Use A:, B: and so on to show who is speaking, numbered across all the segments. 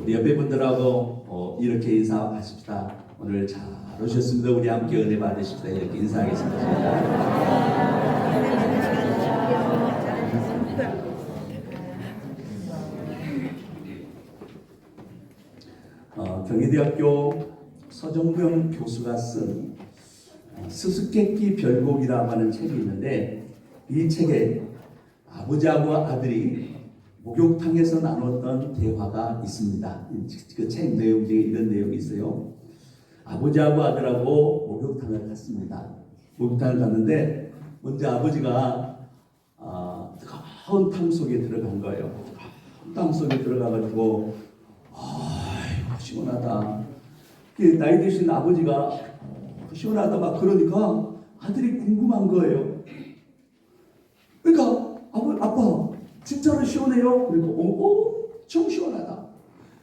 A: 우리 옆에 분들하고 이렇게 인사하십시다. 오늘 잘 오셨습니다. 우리 함께 은혜 받으십시다. 이렇게 인사하겠습니다. 경희대학교 서정병 교수가 쓴 수수께끼 별곡이라고 하는 책이 있는데, 이 책에 아버지하고 아들이 목욕탕에서 나눴던 대화가 있습니다. 그 책 내용 중에 이런 내용이 있어요. 아버지하고 아들하고 목욕탕을 갔습니다. 목욕탕을 갔는데 먼저 아버지가 뜨거운 탕 속에 들어간 거예요. 뜨거운 탕 속에 들어가가지고 아이고 시원하다. 나이 드신 아버지가 시원하다 막 그러니까 아들이 궁금한 거예요. 그러니까 아빠 진짜로 시원해요? 그리고 엄청 시원하다.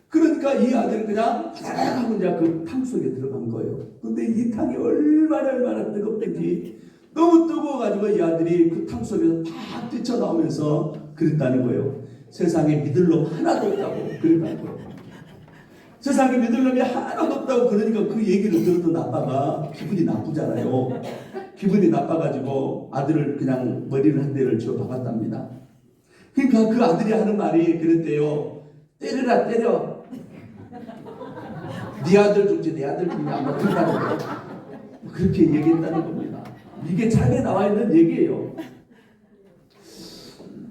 A: 그러니까 이 아들은 그냥 하고 이제 그 탕 속에 들어간 거예요. 근데 이 탕이 얼마나 뜨겁던지 너무 뜨거워가지고 이 아들이 그 탕 속에서 팍 뛰쳐나오면서 그랬다는 거예요. 세상에 믿을 놈 하나도 없다고 그랬다는 거예요. 세상에 믿을 놈이 하나도 없다고. 그러니까 그 얘기를 들었던 아빠가 기분이 나쁘잖아요. 기분이 나빠가지고 아들을 그냥 머리를 한 대를 쥐어 박았답니다. 그러니까 그 아들이 하는 말이 그랬대요. 때려라 때려. 네 아들 죽지 내 아들 죽냐 한번 그런다는 거예요. 그렇게 얘기했다는 겁니다. 이게 책에 나와 있는 얘기예요.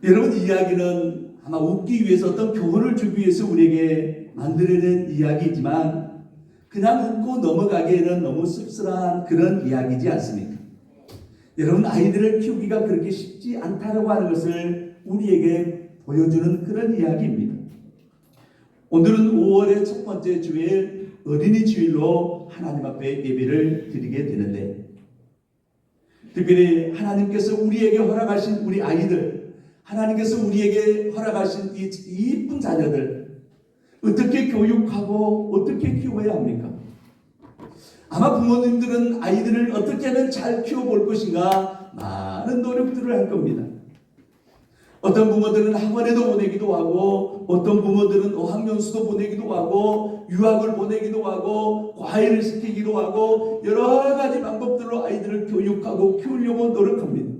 A: 여러분, 이 이야기는 아마 웃기 위해서 어떤 교훈을 주기 위해서 우리에게 만들어낸 이야기이지만 그냥 웃고 넘어가기에는 너무 씁쓸한 그런 이야기지 않습니까? 여러분, 아이들을 키우기가 그렇게 쉽지 않다고 하는 것을 우리에게 보여주는 그런 이야기입니다. 오늘은 5월의 첫 번째 주일 어린이 주일로 하나님 앞에 예배를 드리게 되는데, 특별히 하나님께서 우리에게 허락하신 우리 아이들, 하나님께서 우리에게 허락하신 이 이쁜 자녀들 어떻게 교육하고 어떻게 키워야 합니까? 아마 부모님들은 아이들을 어떻게 하면 잘 키워볼 것인가 많은 노력들을 할 겁니다. 어떤 부모들은 학원에도 보내기도 하고, 어떤 부모들은 어학연수도 보내기도 하고, 유학을 보내기도 하고, 과외를 시키기도 하고, 여러 가지 방법들로 아이들을 교육하고 키우려고 노력합니다.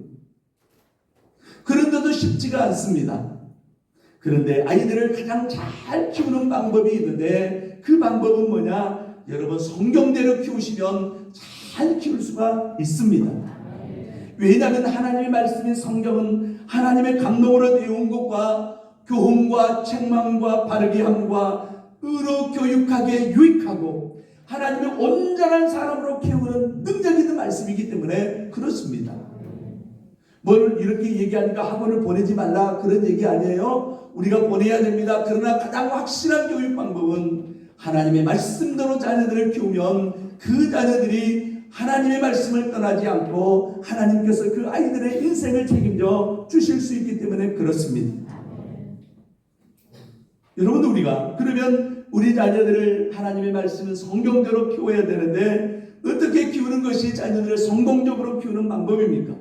A: 그런데도 쉽지가 않습니다. 그런데 아이들을 가장 잘 키우는 방법이 있는데, 그 방법은 뭐냐? 여러분, 성경대로 키우시면 잘 키울 수가 있습니다. 왜냐하면 하나님의 말씀인 성경은 하나님의 감동으로 내온 것과 교훈과 책망과 바르게 함과 의로 교육하게 유익하고 하나님의 온전한 사람으로 키우는 능력 있는 말씀이기 때문에 그렇습니다. 뭘 이렇게 얘기하니까 학원을 보내지 말라 그런 얘기 아니에요. 우리가 보내야 됩니다. 그러나 가장 확실한 교육 방법은 하나님의 말씀대로 자녀들을 키우면 그 자녀들이 하나님의 말씀을 떠나지 않고 하나님께서 그 아이들의 인생을 책임져 주실 수 있기 때문에 그렇습니다. 여러분도 우리가 그러면 우리 자녀들을 하나님의 말씀은 성경대로 키워야 되는데 어떻게 키우는 것이 자녀들을 성공적으로 키우는 방법입니까?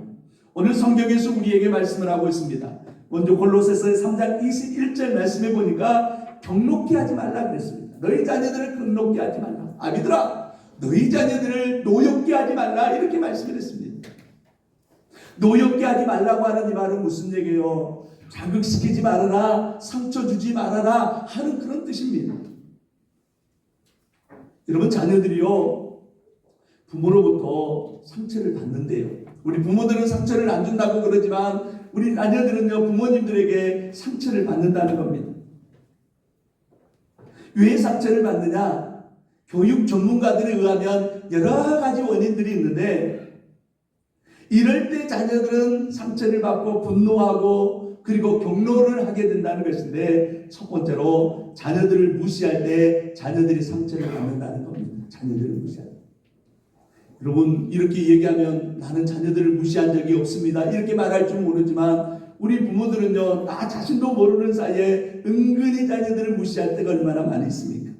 A: 오늘 성경에서 우리에게 말씀을 하고 있습니다. 먼저 골로새서 3장 21절 말씀에 보니까 경록히 하지 말라 그랬습니다. 너희 자녀들을 경록히 하지 말라. 아비들아, 너희 자녀들을 노엽게 하지 말라 이렇게 말씀을 했습니다. 노엽게 하지 말라고 하는 이 말은 무슨 얘기예요? 자극시키지 말아라, 상처 주지 말아라 하는 그런 뜻입니다. 여러분, 자녀들이요 부모로부터 상처를 받는데요. 우리 부모들은 상처를 안 준다고 그러지만 우리 자녀들은요 부모님들에게 상처를 받는다는 겁니다. 왜 상처를 받느냐? 교육 전문가들에 의하면 여러 가지 원인들이 있는데, 이럴 때 자녀들은 상처를 받고 분노하고 그리고 경로를 하게 된다는 것인데, 첫 번째로 자녀들을 무시할 때 자녀들이 상처를 받는다는 겁니다. 자녀들을 무시할 때. 여러분, 이렇게 얘기하면 나는 자녀들을 무시한 적이 없습니다 이렇게 말할 줄 모르지만 우리 부모들은요 나 자신도 모르는 사이에 은근히 자녀들을 무시할 때가 얼마나 많이 있습니까?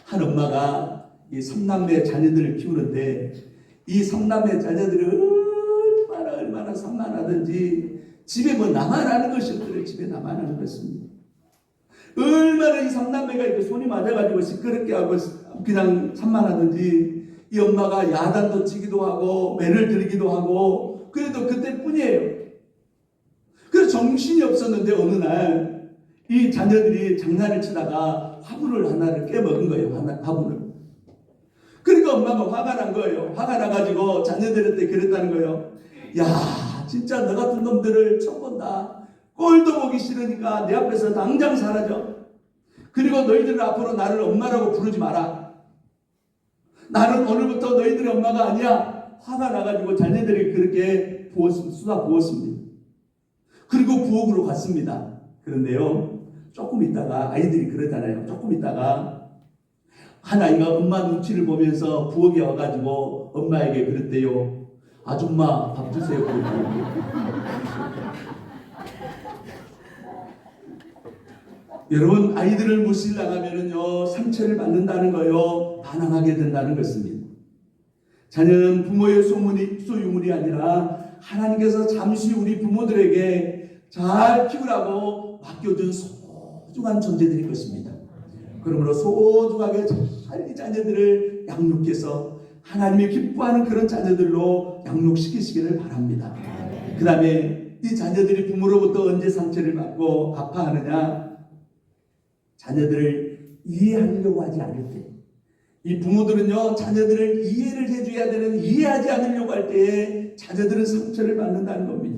A: 한 엄마가 이 3남매 자녀들을 키우는데 이 3남매 자녀들이 얼마나 산만하든지 집에 뭐 나만 하는 것이 없더래. 집에 나만 하는 것입니다. 얼마나 이 삼남매가 이렇게 손이 맞아가지고 시끄럽게 하고 그냥 산만하든지 이 엄마가 야단도 치기도 하고 매를 들기도 하고 그래도 그때뿐이에요. 그래서 정신이 없었는데 어느 날 이 자녀들이 장난을 치다가 화분을 하나를 깨먹은 거예요. 화분을. 그러니까 엄마가 화가 난 거예요. 화가 나가지고 자녀들한테 그랬다는 거예요. 야, 진짜 너 같은 놈들을 처음 본다. 꼴도 보기 싫으니까 내 앞에서 당장 사라져. 그리고 너희들은 앞으로 나를 엄마라고 부르지 마라. 나는 오늘부터 너희들의 엄마가 아니야. 화가 나가지고 자녀들이 그렇게 쏟아 부었습니다. 그리고 부엌으로 갔습니다. 그런데요, 조금 있다가 아이들이 그러잖아요. 조금 있다가 한 아이가 엄마 눈치를 보면서 부엌에 와가지고 엄마에게 그랬대요. 아줌마 밥 주세요. 여러분, 아이들을 모시려 나가면은요 상처를 받는다는 거요, 반항하게 된다는 것입니다. 자녀는 부모의 소유물이 아니라 하나님께서 잠시 우리 부모들에게 잘 키우라고 맡겨준 소중한 존재들일 것입니다. 그러므로 소중하게 잘 이 자녀들을 양육해서 하나님이 기뻐하는 그런 자녀들로 양육시키시기를 바랍니다. 그 다음에 이 자녀들이 부모로부터 언제 상처를 받고 아파하느냐? 자녀들을 이해하려고 하지 않을 때. 이 부모들은요, 자녀들을 이해를 해줘야 되는, 이해하지 않으려고 할 때에 자녀들은 상처를 받는다는 겁니다.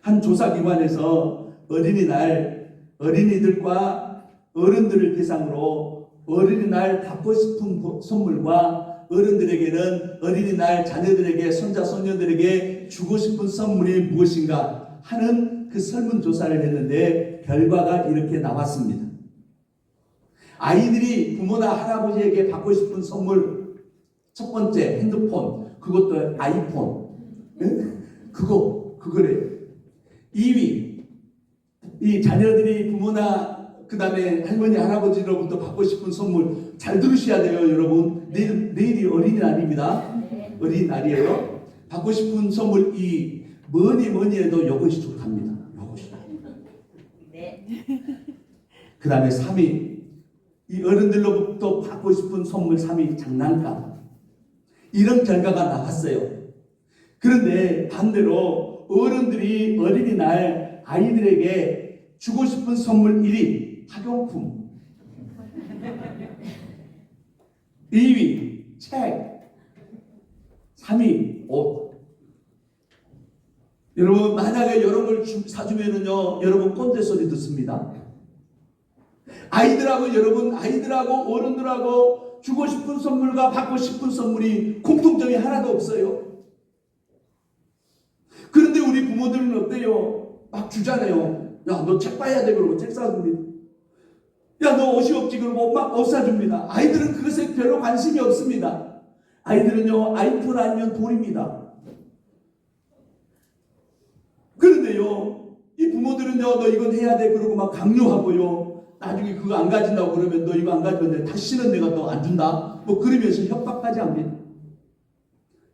A: 한 조사기관에서 어린이날 어린이들과 어른들을 대상으로 어린이날 받고 싶은 선물과 어른들에게는 어린이날 자녀들에게, 손자 손녀들에게 주고 싶은 선물이 무엇인가 하는 그 설문조사를 했는데 결과가 이렇게 나왔습니다. 아이들이 부모나 할아버지에게 받고 싶은 선물, 첫 번째 핸드폰, 그것도 아이폰, 그거래요. 2위, 이 자녀들이 부모나 그 다음에 할머니 할아버지로부터 받고 싶은 선물, 잘 들으셔야 돼요 여러분. 내일이 어린이날입니다. 어린이날이에요. 받고 싶은 선물 2, 뭐니 해도 이것이 좋답니다. 이것이. 그 다음에 3위, 이 어른들로부터 받고 싶은 선물 3위, 장난감. 이런 결과가 나왔어요. 그런데 반대로 어른들이 어린이날 아이들에게 주고 싶은 선물 1위, 학용품. 2위, 책. 3위, 옷. 여러분, 만약에 이런 걸 사주면은요, 여러분 꼰대 소리 듣습니다. 아이들하고 어른들하고 주고 싶은 선물과 받고 싶은 선물이 공통점이 하나도 없어요. 그런데 우리 부모들은 어때요? 막 주잖아요. 야, 너 책 봐야 돼. 그러고 책 사줍니다. 야, 너 옷이 없지. 그러고 막 옷 사줍니다. 아이들은 그것에 별로 관심이 없습니다. 아이들은요, 아이폰 아니면 돈입니다. 그런데요, 이 부모들은요, 너 이건 해야 돼. 그러고 막 강요하고요. 나중에 그거 안 가진다고 그러면 너 이거 안 가지면 다시는 내가 너 안 준다. 뭐 그러면서 협박까지 합니다.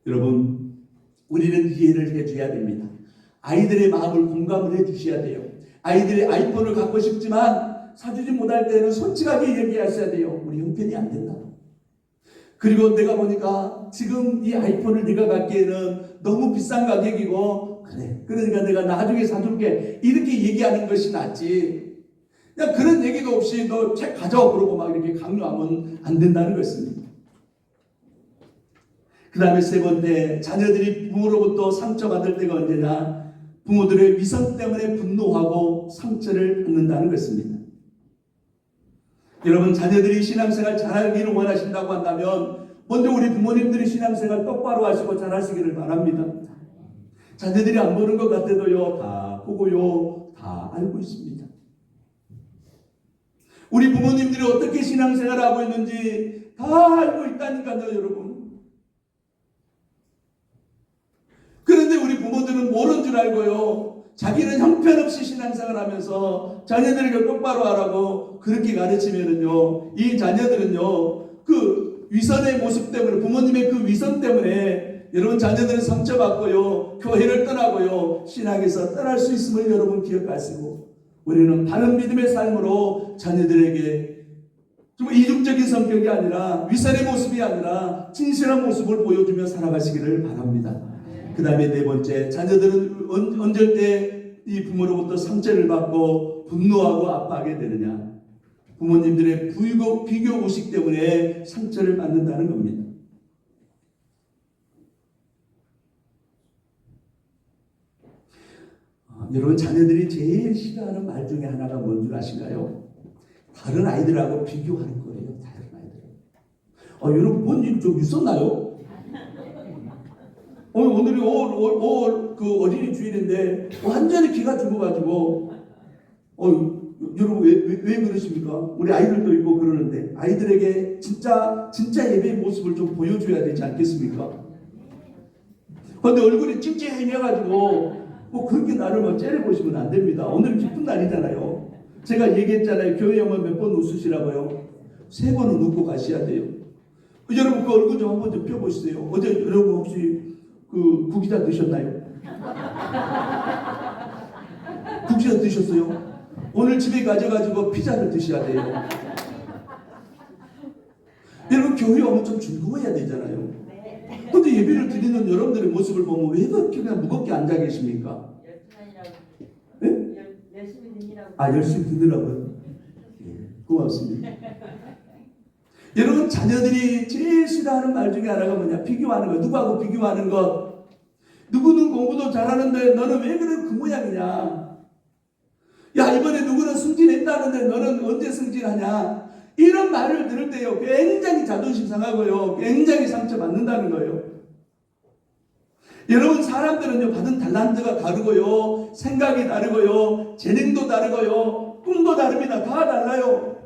A: 여러분, 우리는 이해를 해줘야 됩니다. 아이들의 마음을 공감을 해주셔야 돼요. 아이들이 아이폰을 갖고 싶지만 사주지 못할 때는 솔직하게 얘기하셔야 돼요. 우리 형편이 안 된다. 그리고 내가 보니까 지금 이 아이폰을 네가 갖기에는 너무 비싼 가격이고, 그래, 그러니까 내가 나중에 사줄게, 이렇게 얘기하는 것이 낫지. 그냥 그런 얘기도 없이 너 책 가져와 그러고 막 이렇게 강요하면 안 된다는 것입니다. 그 다음에 세 번째, 자녀들이 부모로부터 상처받을 때가 언제냐? 부모들의 위선 때문에 분노하고 상처를 받는다는 것입니다. 여러분, 자녀들이 신앙생활 잘하기를 원하신다고 한다면 먼저 우리 부모님들이 신앙생활 똑바로 하시고 잘하시기를 바랍니다. 자녀들이 안 보는 것 같아도요, 다 보고요, 다 알고 있습니다. 우리 부모님들이 어떻게 신앙생활을 하고 있는지 다 알고 있다니까요, 여러분. 그런데 우리 부모들은 모르는 줄 알고요, 자기는 형편없이 신앙생활을 하면서 자녀들에게 똑바로 하라고 그렇게 가르치면은요, 이 자녀들은요, 그 위선의 모습 때문에, 부모님의 그 위선 때문에 여러분 자녀들은 상처받고요, 교회를 떠나고요, 신앙에서 떠날 수 있음을 여러분 기억하시고, 우리는 바른 믿음의 삶으로 자녀들에게 좀 이중적인 성격이 아니라 윗선의 모습이 아니라 진실한 모습을 보여주며 살아가시기를 바랍니다. 그 다음에 네 번째, 자녀들은 언제 때 이 부모로부터 상처를 받고 분노하고 아파하게 되느냐. 부모님들의 비교 의식 때문에 상처를 받는다는 겁니다. 여러분, 자녀들이 제일 싫어하는 말 중에 하나가 뭔 줄 아신가요? 다른 아이들하고 비교하는 거예요. 다른 아이들. 여러분, 뭔 일 좀 있었나요? 오늘이 그 어린이 주일인데 완전히 기가 죽어가지고 여러분 왜 그러십니까? 우리 아이들도 있고 그러는데 아이들에게 진짜 예배의 모습을 좀 보여줘야 되지 않겠습니까? 그런데 얼굴이 찡찡해가지고 그렇게 나를 째려보시면 안 됩니다. 오늘 기쁜 날이잖아요. 제가 얘기했잖아요. 교회 오면 몇 번 웃으시라고요. 3번은 웃고 가셔야 돼요. 여러분 그 얼굴 좀 한번 좀 펴보시세요. 어제 여러분 혹시 그 구기자 드셨나요? 구기자 드셨어요? 오늘 집에 가져가지고 피자를 드셔야 돼요. 여러분 교회 오면 좀 즐거워야 되잖아요. 근데 예배를 드리는 여러분들의 모습을 보면 왜 그렇게 그냥 무겁게 앉아 계십니까?
B: 열심히 드리라고.
A: 열심히 듣느라고요? 고맙습니다. 여러분, 자녀들이 제일 싫어하는 말 중에 하나가 뭐냐? 비교하는 것. 누구하고 비교하는 것. 누구는 공부도 잘하는데 너는 왜 그래 그 모양이냐? 야, 이번에 누구는 승진했다는데 너는 언제 승진하냐? 이런 말을 들을 때요, 굉장히 자존심 상하고요, 굉장히 상처받는다는 거예요. 여러분, 사람들은요, 받은 달란트가 다르고요, 생각이 다르고요, 재능도 다르고요, 꿈도 다릅니다. 다 달라요.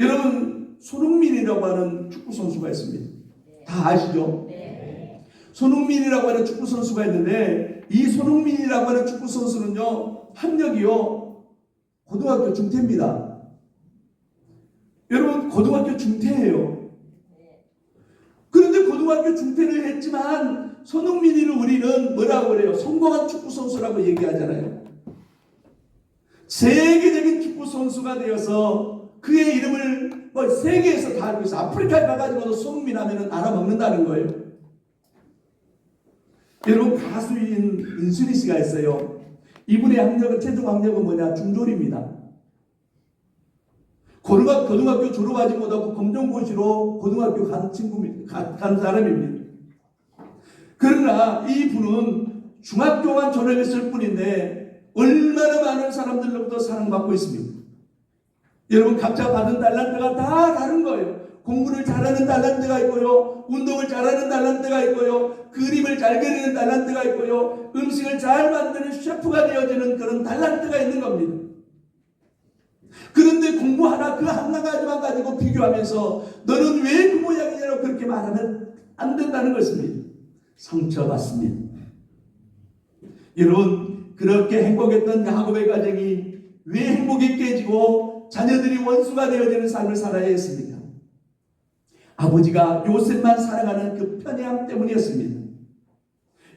A: 여러분, 손흥민이라고 하는 축구 선수가 있습니다. 다 아시죠?
B: 네.
A: 손흥민이라고 하는 축구 선수가 있는데, 이 손흥민이라고 하는 축구 선수는요, 학력이요, 고등학교 중퇴입니다. 여러분, 고등학교 중퇴예요. 그런데 고등학교 중퇴를 했지만 손흥민이를 우리는 뭐라고 그래요? 성공한 축구 선수라고 얘기하잖아요. 세계적인 축구 선수가 되어서 그의 이름을 세계에서 다 알고 있어. 아프리카에 가가지고도 손흥민 하면 알아먹는다는 거예요. 여러분, 가수인 인순이 씨가 있어요. 이분의 학력은, 최종 학력은 뭐냐? 중졸입니다. 고등학교 졸업하지 못하고 검정고시로 고등학교 간 사람입니다. 그러나 이분은 중학교만 졸업했을 뿐인데 얼마나 많은 사람들로부터 사랑받고 있습니다. 여러분, 각자 받은 달란트가 다 다른 거예요. 공부를 잘하는 달란트가 있고요, 운동을 잘하는 달란트가 있고요, 그림을 잘 그리는 달란트가 있고요, 음식을 잘 만드는 셰프가 되어지는 그런 달란트가 있는 겁니다. 그런데 공부 하나, 그 하나가지만 가지고 비교하면서 너는 왜 그 모양이냐고 그렇게 말하면 안 된다는 것입니다. 상처받습니다. 여러분, 그렇게 행복했던 야곱의 가정이 왜 행복이 깨지고 자녀들이 원수가 되어지는 삶을 살아야 했습니까? 아버지가 요셉만 사랑하는 그 편애함 때문이었습니다.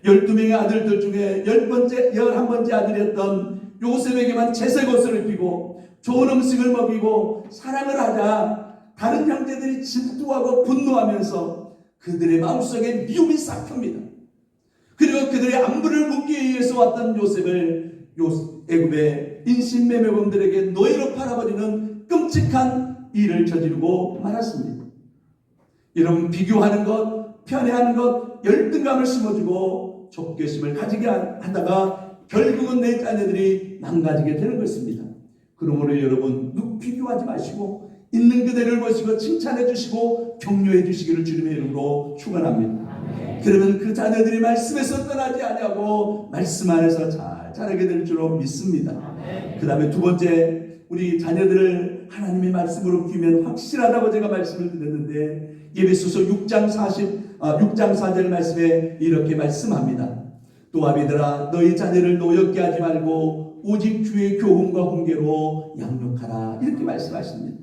A: 12명의 아들들 중에 11번째 아들이었던 요셉에게만 채색 옷을 입히고 좋은 음식을 먹이고 사랑을 하자 다른 형제들이 질투하고 분노하면서 그들의 마음속에 미움이 싹 텄니다. 그리고 그들의 안부를 묻기 위해서 왔던 요셉을 애굽의 인신매매범들에게 노예로 팔아버리는 끔찍한 일을 저지르고 말았습니다. 여러분, 비교하는 것, 편애하는 것, 열등감을 심어주고 좁개심을 가지게 하다가 결국은 내 자녀들이 망가지게 되는 것입니다. 그러므로 여러분, 비교하지 마시고 있는 그대를 보시고 칭찬해 주시고 격려해 주시기를 주님의 이름으로 축원합니다. 그러면 그 자녀들이 말씀에서 떠나지 아니하고 말씀 안에서 잘 자라게 될 줄로 믿습니다. 그 다음에 두 번째, 우리 자녀들을 하나님의 말씀으로 키우면 확실하다고 제가 말씀을 드렸는데 예배소서 6장 4절 말씀에 이렇게 말씀합니다. 또 아비들아, 너희 자녀를 노엽게 하지 말고 오직 주의 교훈과 훈계로 양육하라, 이렇게 말씀하십니다.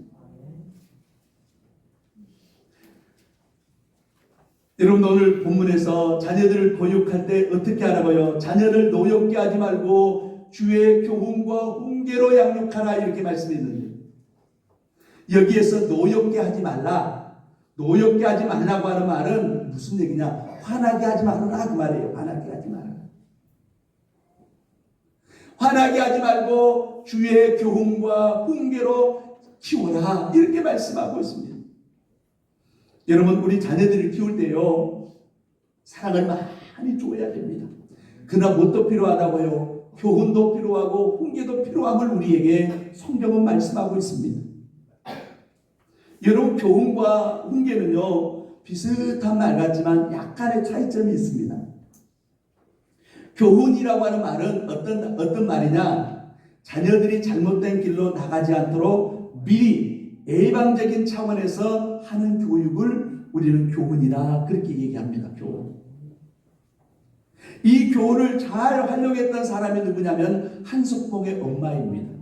A: 여러분, 오늘 본문에서 자녀들을 교육할 때 어떻게 하라고요? 자녀를 노엽게 하지 말고 주의 교훈과 훈계로 양육하라 이렇게 말씀했는데 여기에서 노엽게 하지 말라. 노엽게 하지 말라고 하는 말은 무슨 얘기냐? 화나게 하지 말아라 그 말이에요. 화나게 하지 말아라. 화나게 하지 말고 주의 교훈과 훈계로 키워라 이렇게 말씀하고 있습니다. 여러분 우리 자녀들을 키울 때요 사랑을 많이 줘야 됩니다. 그러나 무엇도 필요하다고요? 교훈도 필요하고 훈계도 필요함을 우리에게 성경은 말씀하고 있습니다. 여러분 교훈과 훈계는요 비슷한 말 같지만 약간의 차이점이 있습니다. 교훈이라고 하는 말은 어떤 말이냐? 자녀들이 잘못된 길로 나가지 않도록 미리 예방적인 차원에서 하는 교육을 우리는 교훈이라 그렇게 얘기합니다. 교훈. 이 교훈을 잘 활용했던 사람이 누구냐면 한석봉의 엄마입니다.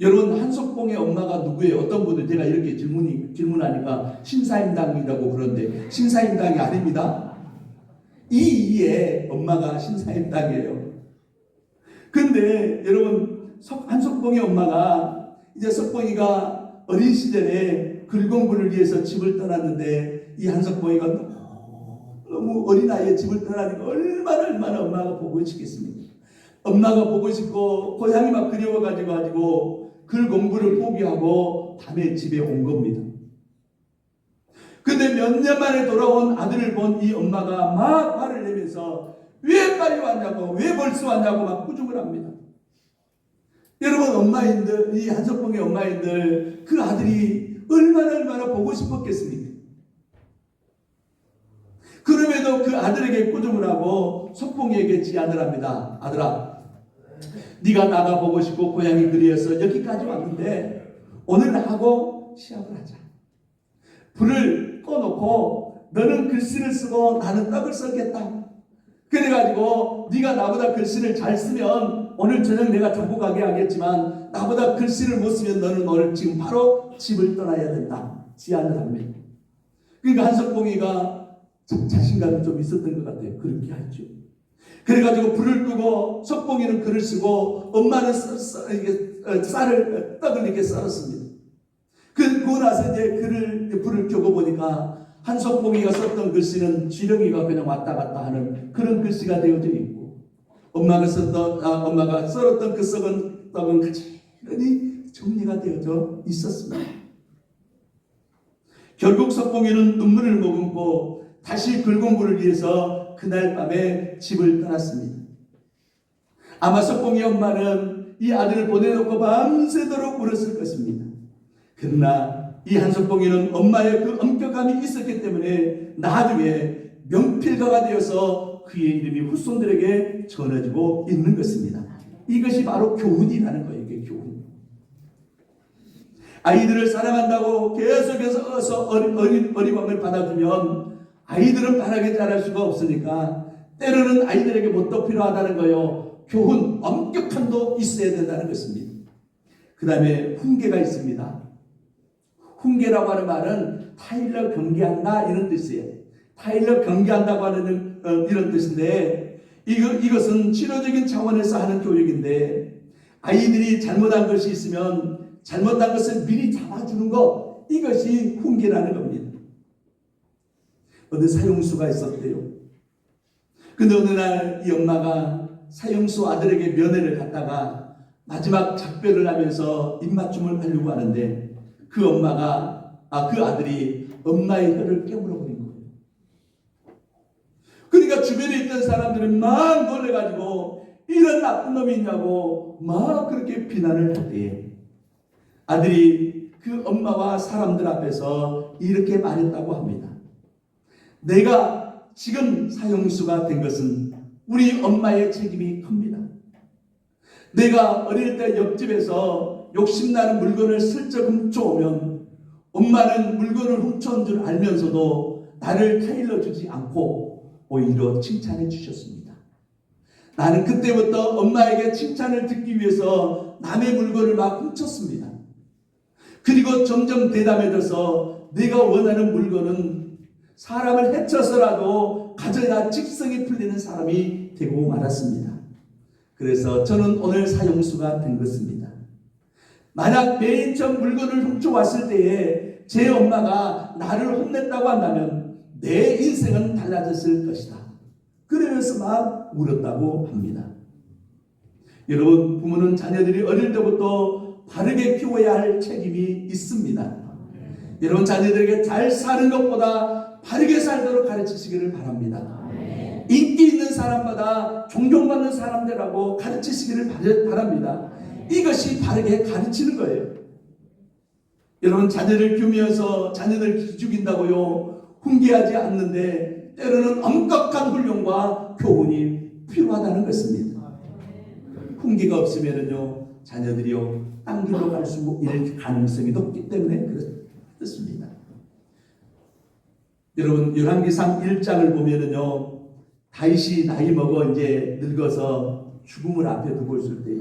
A: 여러분 한석봉의 엄마가 누구예요? 어떤 분들 제가 이렇게 질문하니까 신사임당이라고 그러는데 신사임당이 아닙니다. 이의 엄마가 신사임당이에요. 근데 여러분 한석봉의 엄마가 이제 석봉이가 어린 시절에 글 공부를 위해서 집을 떠났는데 이 한석봉이가 너무 어린 나이에 집을 떠나니까 얼마나 엄마가 보고 싶겠습니까? 엄마가 보고 싶고 고향이 막 그리워가지고 글 공부를 포기하고 밤에 집에 온 겁니다. 근데 몇 년 만에 돌아온 아들을 본 이 엄마가 막 화를 내면서 왜 빨리 왔냐고 왜 벌써 왔냐고 막 꾸중을 합니다. 여러분 엄마인들 이 한석봉의 엄마인들 그 아들이 얼마나 보고 싶었겠습니까? 그럼에도 그 아들에게 꾸중을 하고 석봉이에게 제안을 합니다. 아들아 네가 나가보고 싶고 고향이 그리워서 여기까지 왔는데 오늘 나하고 시합을 하자. 불을 꺼놓고 너는 글씨를 쓰고 나는 떡을 썰겠다. 그래가지고 네가 나보다 글씨를 잘 쓰면 오늘 저녁 내가 두고 가게 하겠지만 나보다 글씨를 못 쓰면 너는 오늘 지금 바로 집을 떠나야 된다. 제안을 합니다. 그러니까 한석봉이가 자신감이 좀 있었던 것 같아요. 그렇게 하죠. 그래가지고 불을 끄고 석봉이는 글을 쓰고 엄마는 떡을 이렇게 썰었습니다. 그러고 나서 이제 불을 켜고 보니까 한석봉이가 썼던 글씨는 지렁이가 그냥 왔다 갔다 하는 그런 글씨가 되어져 있고 엄마가 썰었던 그 썩은 떡은 가지런히 정리가 되어져 있었습니다. 결국 석봉이는 눈물을 머금고 다시 글 공부를 위해서 그날 밤에 집을 떠났습니다. 아마 석봉이 엄마는 이 아들을 보내놓고 밤새도록 울었을 것입니다. 그러나 이 한석봉이는 엄마의 그 엄격함이 있었기 때문에 나중에 명필가가 되어서 그의 이름이 후손들에게 전해지고 있는 것입니다. 이것이 바로 교훈이라는 거예요. 이게 교훈. 아이들을 사랑한다고 계속해서 어리광을 받아주면 아이들은 바라게 자랄 수가 없으니까 때로는 아이들에게 뭣도 필요하다는 거예요. 교훈, 엄격함도 있어야 된다는 것입니다. 그 다음에 훈계가 있습니다. 훈계라고 하는 말은 타일러 경계한다 이런 뜻이에요. 타일러 경계한다고 하는 이런 뜻인데 이것은 치료적인 차원에서 하는 교육인데 아이들이 잘못한 것이 있으면 잘못한 것을 미리 잡아주는 것 이것이 훈계라는 겁니다. 어느 사형수가 있었대요. 근데 어느 날 이 엄마가 사형수 아들에게 면회를 갔다가 마지막 작별을 하면서 입맞춤을 하려고 하는데 그 아들이 엄마의 혀를 깨물어 버린 거예요. 그러니까 주변에 있던 사람들은 막 놀래가지고 이런 나쁜 놈이 있냐고 막 그렇게 비난을 했대요. 아들이 그 엄마와 사람들 앞에서 이렇게 말했다고 합니다. 내가 지금 사형수가 된 것은 우리 엄마의 책임이 큽니다. 내가 어릴 때 옆집에서 욕심나는 물건을 슬쩍 훔쳐오면 엄마는 물건을 훔쳐온 줄 알면서도 나를 타일러 주지 않고 오히려 칭찬해 주셨습니다. 나는 그때부터 엄마에게 칭찬을 듣기 위해서 남의 물건을 막 훔쳤습니다. 그리고 점점 대담해져서 내가 원하는 물건은 사람을 해쳐서라도 가져야 직성이 풀리는 사람이 되고 말았습니다. 그래서 저는 오늘 사형수가 된 것입니다. 만약 맨 처음 물건을 훔쳐왔을 때에 제 엄마가 나를 혼냈다고 한다면 내 인생은 달라졌을 것이다. 그러면서 막 울었다고 합니다. 여러분, 부모는 자녀들이 어릴 때부터 바르게 키워야 할 책임이 있습니다. 여러분, 자녀들에게 잘 사는 것보다 바르게 살도록 가르치시기를 바랍니다. 인기 있는 사람마다 존경받는 사람들하고 가르치시기를 바랍니다. 이것이 바르게 가르치는 거예요. 여러분, 자녀를 키우면서 자녀들 기죽인다고요 훈계하지 않는데 때로는 엄격한 훈련과 교훈이 필요하다는 것입니다. 훈계가 없으면은요 자녀들이요 딴 길로 갈 수 있을 가능성이 높기 때문에 그렇습니다. 여러분, 열왕기상 1장을 보면은요 다윗이 나이 먹어 이제 늙어서 죽음을 앞에 두고 있을 때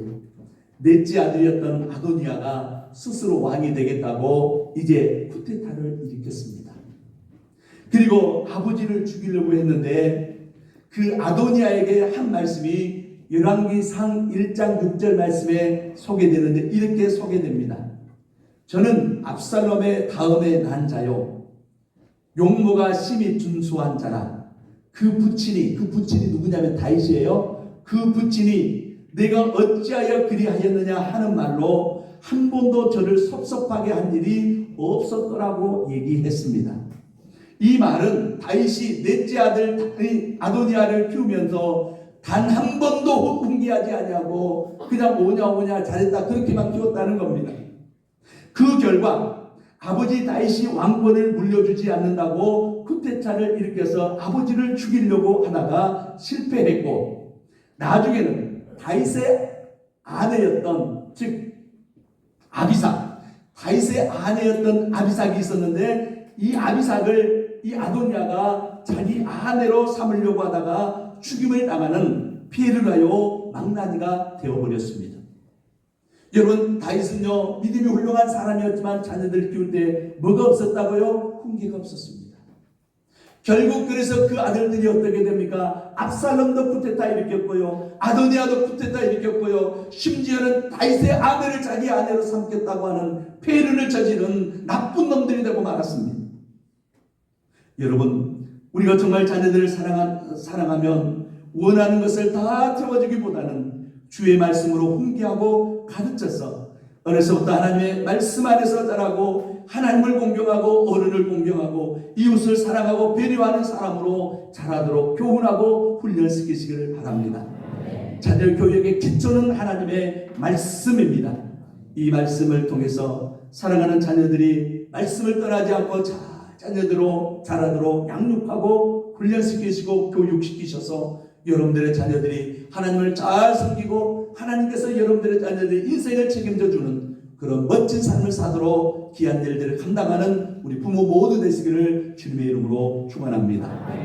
A: 넷째 아들이었던 아도니아가 스스로 왕이 되겠다고 이제 쿠데타를 일으켰습니다. 그리고 아버지를 죽이려고 했는데 그 아도니아에게 한 말씀이 열왕기상 1장 6절 말씀에 소개되는데 이렇게 소개됩니다. 저는 압살롬의 다음에 난 자요 용모가 심히 준수한 자라. 그 부친이 누구냐면 다윗이에요. 그 부친이 내가 어찌하여 그리하였느냐 하는 말로 한 번도 저를 섭섭하게 한 일이 없었더라고 얘기했습니다. 이 말은 다윗이 넷째 아들 아도니아를 키우면서 단 한 번도 훈계하지 아니하고 그냥 오냐 잘했다 그렇게만 키웠다는 겁니다. 그 결과 아버지 다윗이 왕권을 물려주지 않는다고 쿠데타를 일으켜서 아버지를 죽이려고 하다가 실패했고 나중에는 다윗의 아내였던 즉 다윗의 아내였던 아비삭이 있었는데 이 아비삭을 이 아도니아가 자기 아내로 삼으려고 하다가 죽임을 당하는 피해를 하여 망나니가 되어버렸습니다. 여러분, 다윗은요 믿음이 훌륭한 사람이었지만 자녀들 키울 때 뭐가 없었다고요? 훈계가 없었습니다. 결국 그래서 그 아들들이 어떻게 됩니까? 압살롬도 쿠데타 일으켰고요, 아도니아도 쿠데타 일으켰고요, 심지어는 다윗의 아내를 자기 아내로 삼겠다고 하는 폐륜을 저지른 나쁜 놈들이 되고 말았습니다. 여러분, 우리가 정말 자녀들을 사랑하면 원하는 것을 다 채워주기보다는 주의 말씀으로 훈계하고 가르쳐서 어려서부터 하나님의 말씀 안에서 자라고 하나님을 공경하고 어른을 공경하고 이웃을 사랑하고 배려하는 사람으로 자라도록 교훈하고 훈련시키시기를 바랍니다. 자녀 교육의 기초는 하나님의 말씀입니다. 이 말씀을 통해서 사랑하는 자녀들이 말씀을 떠나지 않고 자녀들로 자라도록 양육하고 훈련시키시고 교육시키셔서 여러분들의 자녀들이 하나님을 잘 섬기고 하나님께서 여러분들의 자녀들의 인생을 책임져 주는 그런 멋진 삶을 사도록 귀한 일들을 감당하는 우리 부모 모두 되시기를 주님의 이름으로 축원합니다.